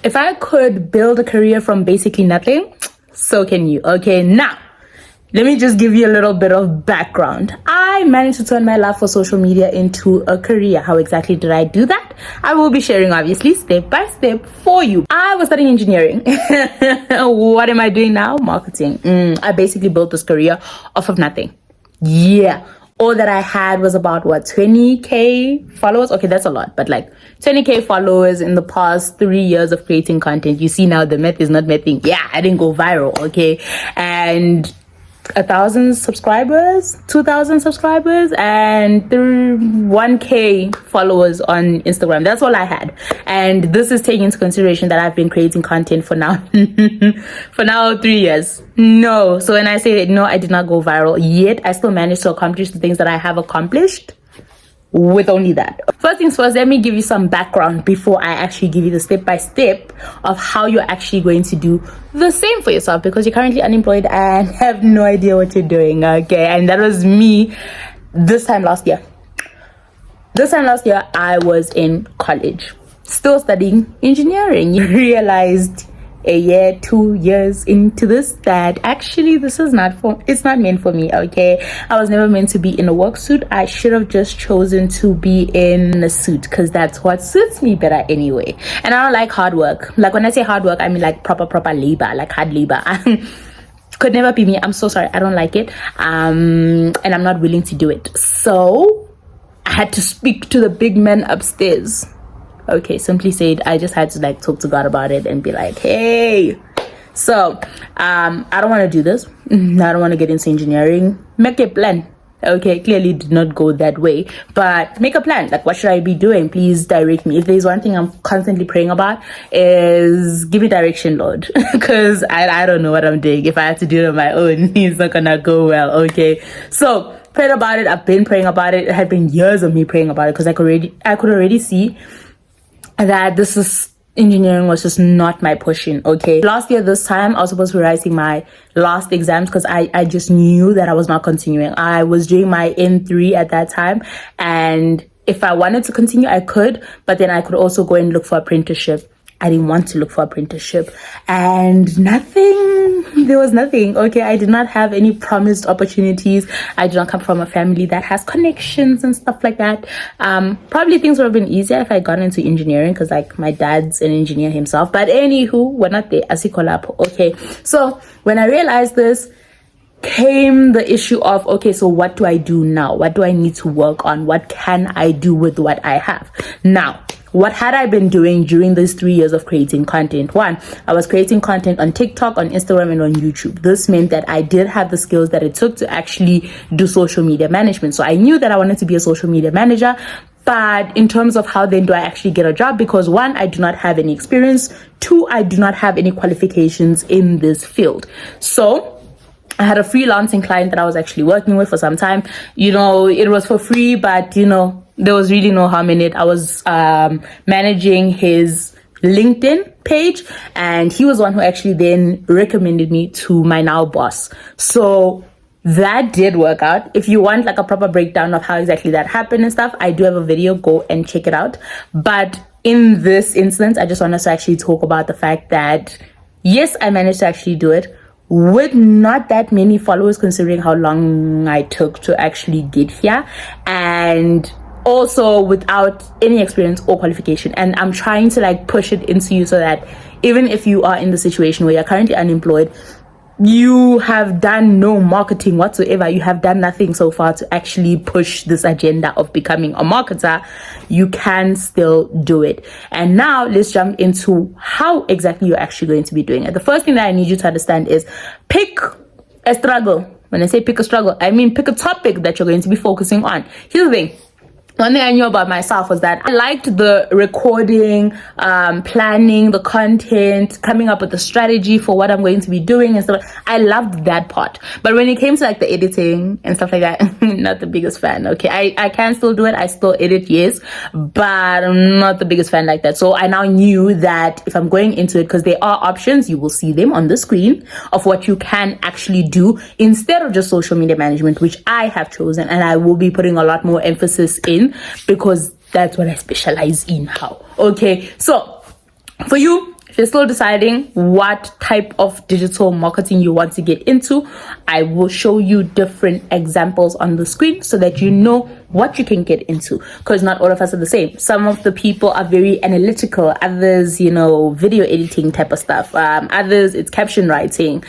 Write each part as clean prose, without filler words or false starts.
If I could build a career from basically nothing, so can you. Okay, now let me just give you a little bit of background. I managed to turn my love for social media into a career. How exactly did I do that? I will be sharing, obviously, step by step for you. I was studying engineering. What am I doing now? Marketing. I basically built this career off of nothing. Yeah. All that I had was about 20k followers. Okay, that's a lot, but like 20k followers in the past 3 years of creating content. You see now the math is not mathing. Yeah, I didn't go viral. Okay, and 1,000 subscribers, 2,000 subscribers, and 1k followers on Instagram. That's all I had. And this is taking into consideration that I've been creating content for now 3 years. No, so when I say no, I did not go viral, yet I still managed to accomplish the things that I have accomplished with only that. First things first, let me give you some background before I actually give you the step-by-step of how you're actually going to do the same for yourself, because you're currently unemployed and have no idea what you're doing. Okay, and that was me this time last year. I was in college, still studying engineering. You realized a year, 2 years into this that actually it's not meant for me. Okay, I was never meant to be in a work suit. I should have just chosen to be in a suit, because that's what suits me better anyway. And I don't like hard work. Like when I say hard work, I mean like proper labor, like hard labor. Could never be me. I'm so sorry, I don't like it, and I'm not willing to do it. So I had to speak to the big man upstairs. Okay, simply said, I just had to like talk to God about it and be like, hey, so I don't want to do this. I don't want to get into engineering. Make a plan. Okay, clearly did not go that way, but make a plan. Like, what should I be doing? Please direct me. If there's one thing I'm constantly praying about, is give me direction, Lord, because I don't know what I'm doing. If I have to do it on my own, it's not gonna go well. Okay, so prayed about it. I've been praying about it. It had been years of me praying about it, because I could already see that engineering was just not my pushing. Okay, last year this time I was supposed to be writing my last exams, because I just knew that I was not continuing. I was doing my N3 at that time, and if I wanted to continue I could, but then I could also go and look for apprenticeship. I didn't want to look for apprenticeship, and there was nothing. Okay, I did not have any promised opportunities. I did not come from a family that has connections and stuff like that. Probably things would have been easier if I got into engineering, because like my dad's an engineer himself. But anywho, we're not there. Okay, so when I realized this, came the issue of, okay, so what do I do now? What do I need to work on? What can I do with what I have now? What had I been doing during these 3 years of creating content? One, I was creating content on TikTok, on Instagram, and on YouTube. This meant that I did have the skills that it took to actually do social media management. So I knew that I wanted to be a social media manager, but in terms of how then do I actually get a job? Because one, I do not have any experience. Two, I do not have any qualifications in this field. So I had a freelancing client that I was actually working with for some time. You know, it was for free, but you know, there was really no harm in it. I was managing his LinkedIn page, and he was one who actually then recommended me to my now boss. So that did work out. If you want like a proper breakdown of how exactly that happened and stuff, I do have a video, go and check it out. But in this instance, I just want us to actually talk about the fact that yes, I managed to actually do it with not that many followers, considering how long I took to actually get here, and also without any experience or qualification. And I'm trying to like push it into you so that even if you are in the situation where you're currently unemployed, you have done no marketing whatsoever, you have done nothing so far to actually push this agenda of becoming a marketer, you can still do it. And now let's jump into how exactly you're actually going to be doing it. The first thing that I need you to understand is pick a struggle. When I say pick a struggle, I mean pick a topic that you're going to be focusing on. Here's the thing. One thing I knew about myself was that I liked the recording, planning the content, coming up with the strategy for what I'm going to be doing and stuff. I loved that part. But when it came to like the editing and stuff like that, not the biggest fan. Okay, I can still do it. I still edit, yes, but I'm not the biggest fan like that. So I now knew that if I'm going into it, because there are options, you will see them on the screen, of what you can actually do instead of just social media management, which I have chosen, and I will be putting a lot more emphasis in, because that's what I specialize in. How? Okay, so for you, If you're still deciding what type of digital marketing you want to get into, I will show you different examples on the screen so that you know what you can get into, because not all of us are the same. Some of the people are very analytical, others, video editing type of stuff, others it's caption writing,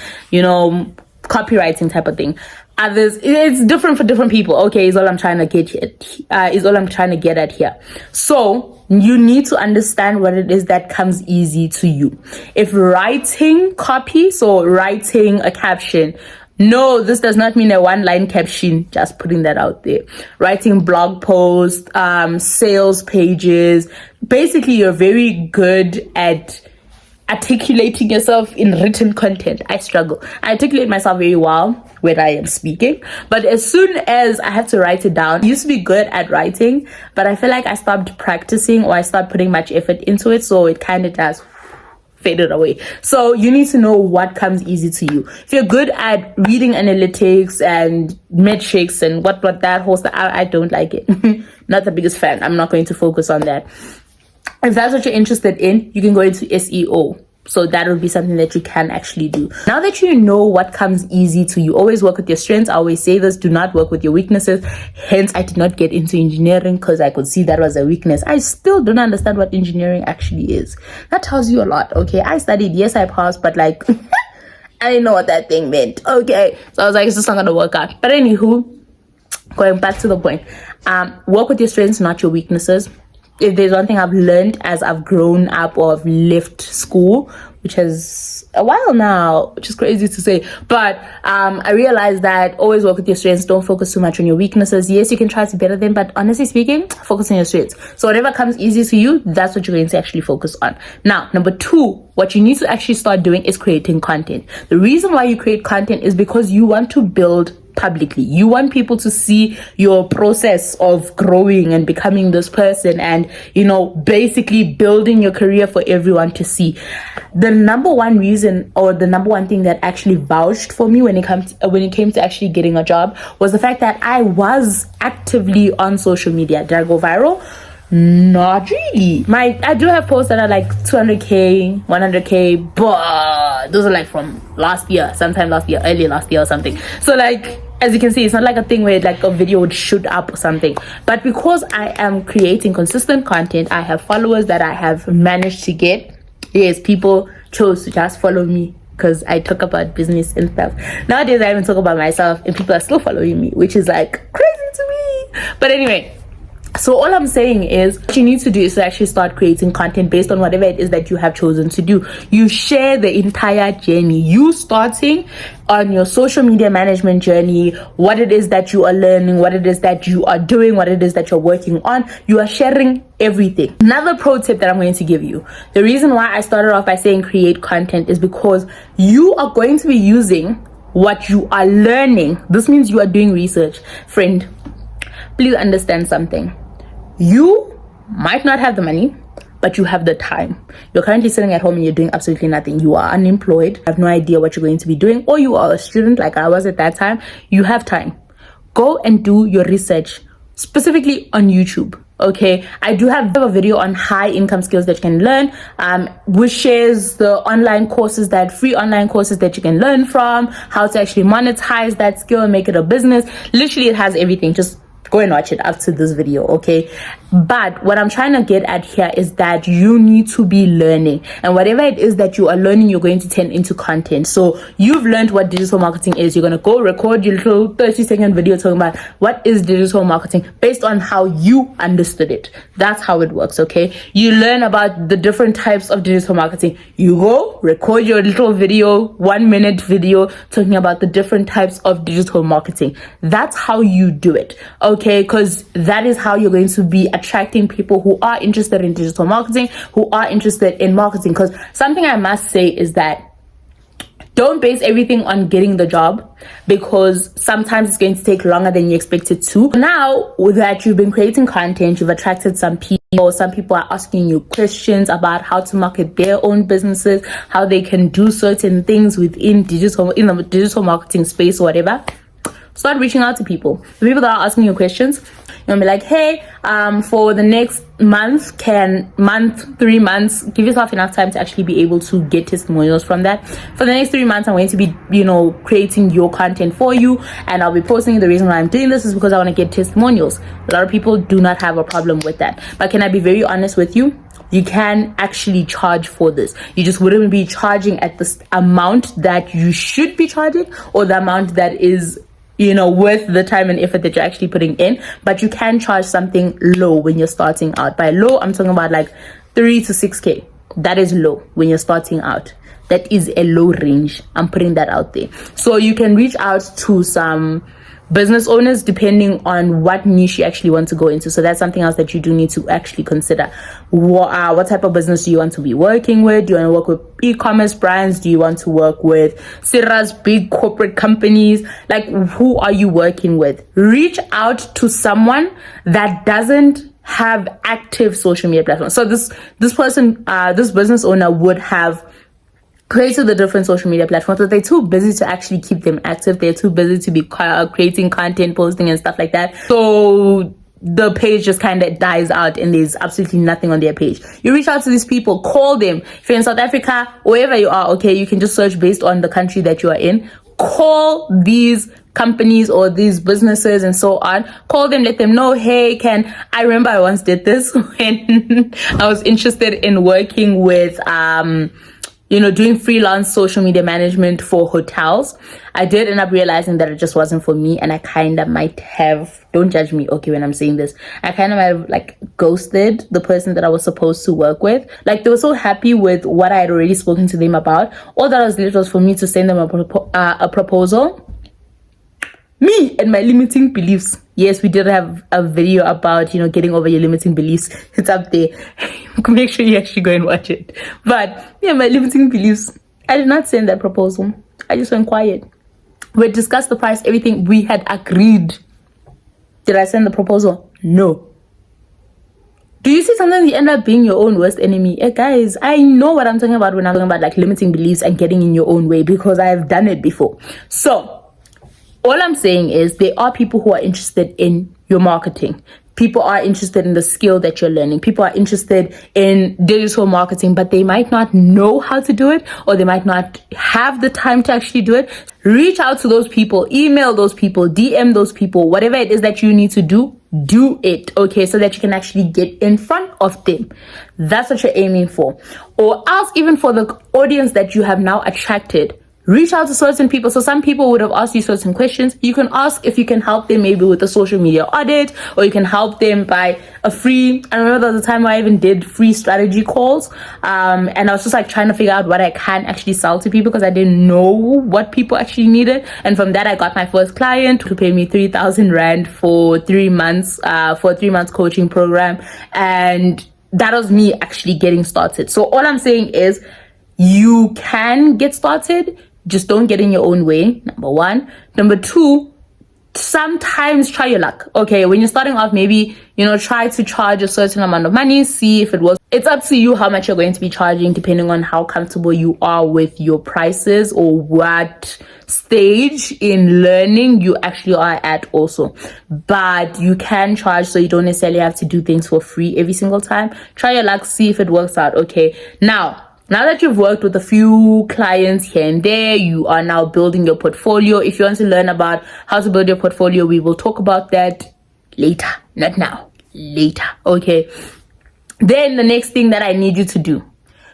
copywriting type of thing. Others, it's different for different people. Okay, is all I'm trying to get at here. So you need to understand what it is that comes easy to you. If writing copy, so writing a caption, no, this does not mean a one-line caption, just putting that out there. Writing blog posts, sales pages. Basically, you're very good at articulating yourself in written content. I struggle. I articulate myself very well when I am speaking, but as soon as I have to write it down, I used to be good at writing, but I feel like I stopped practicing, or I stopped putting much effort into it, so it kind of just faded away. So you need to know what comes easy to you. If you're good at reading analytics and metrics and what that whole stuff, I don't like it. Not the biggest fan. I'm not going to focus on that. If that's what you're interested in, you can go into SEO. So that would be something that you can actually do. Now that you know what comes easy to you, always work with your strengths. I always say this, do not work with your weaknesses. Hence, I did not get into engineering because I could see that was a weakness. I still don't understand what engineering actually is. That tells you a lot, okay? I studied, yes, I passed, but I didn't know what that thing meant, okay? So I was like, it's just not gonna work out. But anywho, going back to the point, work with your strengths, not your weaknesses. If there's one thing I've learned as I've grown up or I've left school, which has a while now, which is crazy to say, but I realized that always work with your strengths. Don't focus too much on your weaknesses. Yes, you can try to better them, but honestly speaking, focus on your strengths. So whatever comes easy to you, that's what you're going to actually focus on. Now, number 2, what you need to actually start doing is creating content. The reason why you create content is because you want to build publicly. You want people to see your process of growing and becoming this person and, basically building your career for everyone to see. The number one reason, or the number one thing that actually vouched for me when it came to actually getting a job was the fact that I was actively on social media. Did I go viral? Not really. I do have posts that are like 200k, 100k, but those are like from last year, sometime last year, early last year or something. So as you can see, it's not like a thing where a video would shoot up or something. But because I am creating consistent content, I have followers that I have managed to get. Yes, people chose to just follow me because I talk about business and stuff. Nowadays, I even talk about myself and people are still following me, which is crazy to me. But anyway, so all I'm saying is what you need to do is to actually start creating content based on whatever it is that you have chosen to do. You share the entire journey. You starting on your social media management journey, what it is that you are learning, what it is that you are doing, what it is that you're working on. You are sharing everything. Another pro tip that I'm going to give you. The reason why I started off by saying create content is because you are going to be using what you are learning. This means you are doing research. Friend, please understand something. You might not have the money, but you have the time. You're currently sitting at home and you're doing absolutely nothing. You are unemployed, have no idea what you're going to be doing, or you are a student like I was at that time. You have time. Go and do your research, specifically on YouTube. Okay, I do have a video on high income skills that you can learn, which shares the free online courses that you can learn from, how to actually monetize that skill and make it a business. Literally, it has everything. Just go and watch it after this video, okay? But what I'm trying to get at here is that you need to be learning, and whatever it is that you are learning, you're going to turn into content. So you've learned what digital marketing is. You're going to go record your little 30-second video talking about what is digital marketing based on how you understood it. That's how it works, okay? You learn about the different types of digital marketing. You go record your little video, 1-minute video talking about the different types of digital marketing. That's how you do it, okay? Because that is how you're going to be attracting people who are interested in digital marketing, who are interested in marketing. Because something I must say is that don't base everything on getting the job, because sometimes it's going to take longer than you expected to. Now that you've been creating content, you've attracted some people are asking you questions about how to market their own businesses, how they can do certain things in the digital marketing space or whatever. Start reaching out to people. The people that are asking you questions, You'll be like, hey, for the next month, 3 months, give yourself enough time to actually be able to get testimonials from that. For the next 3 months, I'm going to be, creating your content for you, and I'll be posting. The reason why I'm doing this is because I want to get testimonials. A lot of people do not have a problem with that. But can I be very honest with you? You can actually charge for this. You just wouldn't be charging at the amount that you should be charging, or the amount that is, worth the time and effort that you're actually putting in. But you can charge something low when you're starting out. By low, I'm talking about like 3 to 6K. That is low when you're starting out. That is a low range. I'm putting that out there. So you can reach out to some business owners depending on what niche you actually want to go into. So that's something else that you do need to actually consider. What type of business do you want to be working with? Do you want to work with e-commerce brands? Do you want to work with Sira's big corporate companies? Like, who are you working with? Reach out to someone that doesn't have active social media platforms. So this business owner would have created the different social media platforms, but they're too busy to actually keep them active. They're too busy to be creating content, posting and stuff like that. So the page just kind of dies out and there's absolutely nothing on their page. You reach out to these people, call them. If you're in South Africa, wherever you are, okay, you can just search based on the country that you are in. Call these companies or these businesses and so on. Call them, let them know, hey, I remember I once did this when I was interested in working with doing freelance social media management for hotels. I did end up realizing that it just wasn't for me, and I kind of might have, don't judge me, okay, when I'm saying this, I kind of might have ghosted the person that I was supposed to work with. Like, they were so happy with what I had already spoken to them about. All that was left was for me to send them a proposal. Me and my limiting beliefs. Yes, we did have a video about, getting over your limiting beliefs. It's up there. Make sure you actually go and watch it. But yeah, my limiting beliefs. I did not send that proposal. I just went quiet. We discussed the price, everything. We had agreed. Did I send the proposal? No. Do you see sometimes you end up being your own worst enemy? Guys, I know what I'm talking about when I'm talking about limiting beliefs and getting in your own way, because I have done it before. So all I'm saying is there are people who are interested in your marketing. People are interested in the skill that you're learning. People are interested in digital marketing, but they might not know how to do it, or they might not have the time to actually do it. Reach out to those people, email those people, DM those people, whatever it is that you need to do it, okay, so that you can actually get in front of them. That's what you're aiming for. Or else, even for the audience that you have now attracted, reach out to certain people. So some people would have asked you certain questions. You can ask if you can help them maybe with a social media audit, or you can help them by a free, I remember there was a time where I even did free strategy calls. And I was just trying to figure out what I can actually sell to people, because I didn't know what people actually needed. And from that, I got my first client who paid me 3,000 Rand for 3 months, for a 3-month coaching program. And that was me actually getting started. So all I'm saying is, you can get started. Just don't get in your own way, number one. Number two, sometimes try your luck. Okay, when you're starting off, maybe, try to charge a certain amount of money, see if it works. It's up to you how much you're going to be charging, depending on how comfortable you are with your prices, or what stage in learning you actually are at also. But you can charge, so you don't necessarily have to do things for free every single time. Try your luck, see if it works out. Okay, now that you've worked with a few clients here and there, you are now building your portfolio. If you want to learn about how to build your portfolio, we will talk about that later. Not now, later. Okay. Then the next thing that I need you to do,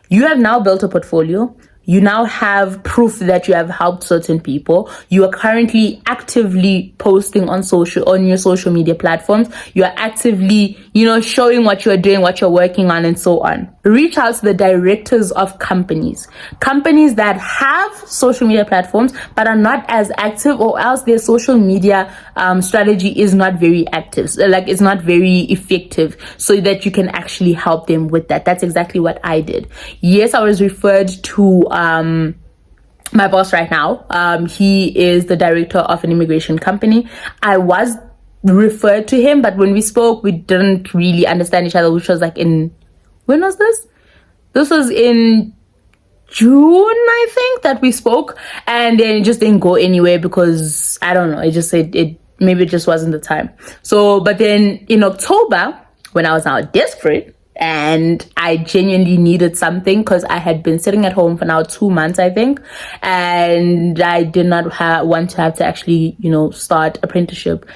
you have now built a portfolio. You now have proof that you have helped certain people. You are currently actively posting on your social media platforms. You are actively, showing what you're doing, what you're working on, and so on. Reach out to the directors of companies that have social media platforms but are not as active, or else their social media strategy is not very active. It's not very effective, so that you can actually help them with that. That's exactly what I did. Yes, I was referred to my boss right now. He is the director of an immigration company. I was referred to him, but when we spoke, we didn't really understand each other, which was when was this? This was in June, I think, that we spoke, and then it just didn't go anywhere, because I don't know, it just said it maybe it just wasn't the time. So, but then in October, when I was now desperate and I genuinely needed something, because I had been sitting at home for now 2 months, I think, and I did not want to have to actually, start apprenticeship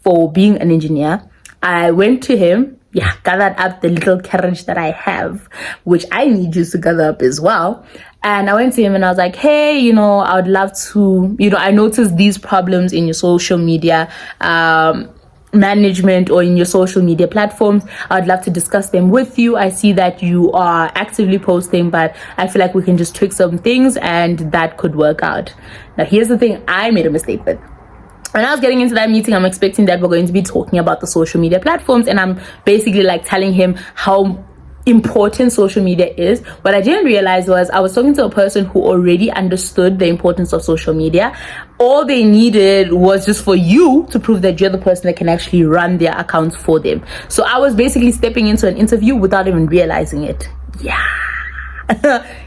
for being an engineer. I went to him, gathered up the little courage that I have, which I need you to gather up as well. And I went to him and I was like, hey, I would love to, I noticed these problems in your social media management or in your social media platforms. I'd love to discuss them with you. I see that you are actively posting, but I feel like we can just tweak some things and that could work out. Now, here's the thing I made a mistake with. When I was getting into that meeting, I'm expecting that we're going to be talking about the social media platforms, and I'm basically like telling him how important social media is. What I didn't realize was I was talking to a person who already understood the importance of social media. All they needed was just for you to prove that you're the person that can actually run their accounts for them. So I was basically stepping into an interview without even realizing it.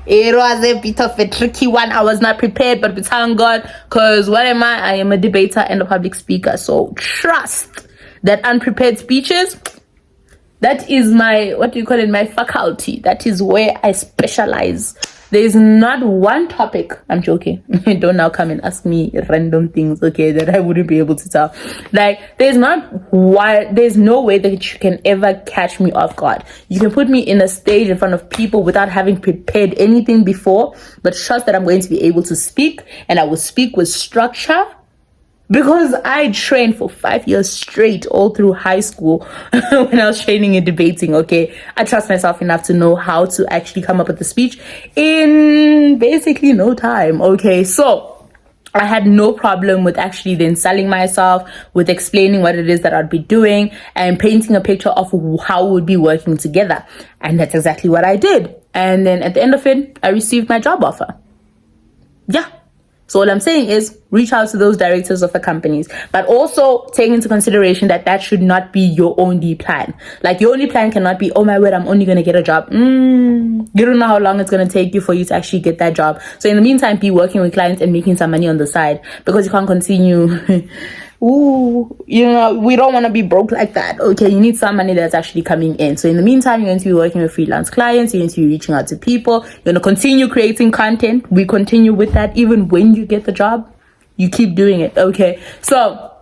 It was a bit of a tricky one. I was not prepared, but we thank God, because what am I? I am a debater and a public speaker. So trust that unprepared speeches, that is my, my faculty. That is where I specialize. There is not one topic. I'm joking. Don't now come and ask me random things, okay, that I wouldn't be able to tell. Like, there's no way that you can ever catch me off guard. You can put me in a stage in front of people without having prepared anything before, but trust that I'm going to be able to speak, and I will speak with structure. Because I trained for 5 years straight all through high school when I was training and debating, okay? I trust myself enough to know how to actually come up with the speech in basically no time, okay? So I had no problem with actually then selling myself, with explaining what it is that I'd be doing and painting a picture of how we'd be working together. And that's exactly what I did. And then at the end of it, I received my job offer. Yeah. So all I'm saying is reach out to those directors of the companies, but also take into consideration that should not be your only plan. Like, your only plan cannot be, oh my word, I'm only going to get a job. You don't know how long it's going to take you for you to actually get that job. So in the meantime, be working with clients and making some money on the side, because you can't continue. We don't want to be broke like that. Okay, you need some money that's actually coming in. So in the meantime, you're going to be working with freelance clients. You're going to be reaching out to people. You're going to continue creating content. We continue with that even when you get the job. You keep doing it. Okay, so,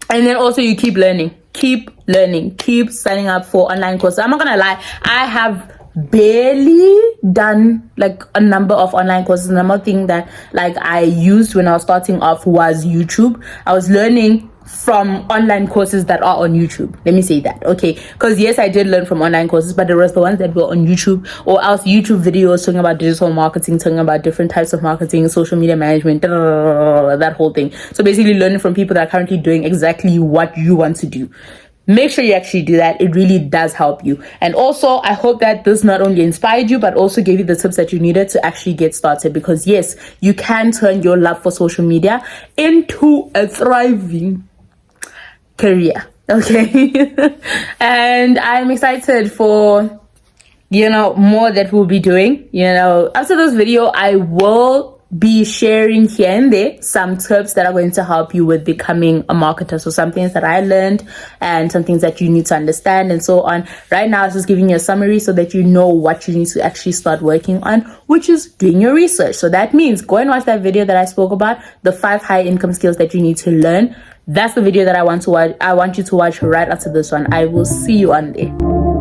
and then also you keep learning, keep signing up for online courses. I'm not gonna lie, I have barely done like a number of online courses. The number thing that like I used when I was starting off was YouTube. I was learning from online courses that are on YouTube. Let me say that, okay? Because yes, I did learn from online courses, but there was the ones that were on YouTube, or else YouTube videos talking about digital marketing, talking about different types of marketing, social media management, that whole thing. So basically learning from people that are currently doing exactly what you want to do. Make sure you actually do that. It really does help you. And also, I hope that this not only inspired you, but also gave you the tips that you needed to actually get started. Because yes, you can turn your love for social media into a thriving career, okay? And I'm excited for more that we'll be doing. After this video, I will be sharing here and there some tips that are going to help you with becoming a marketer. So some things that I learned and some things that you need to understand and so on. Right now, I'm just giving you a summary so that you know what you need to actually start working on, which is doing your research. So that means go and watch that video that I spoke about, the 5 high income skills that you need to learn. That's the video that I want you to watch right after this one. I will see you on there.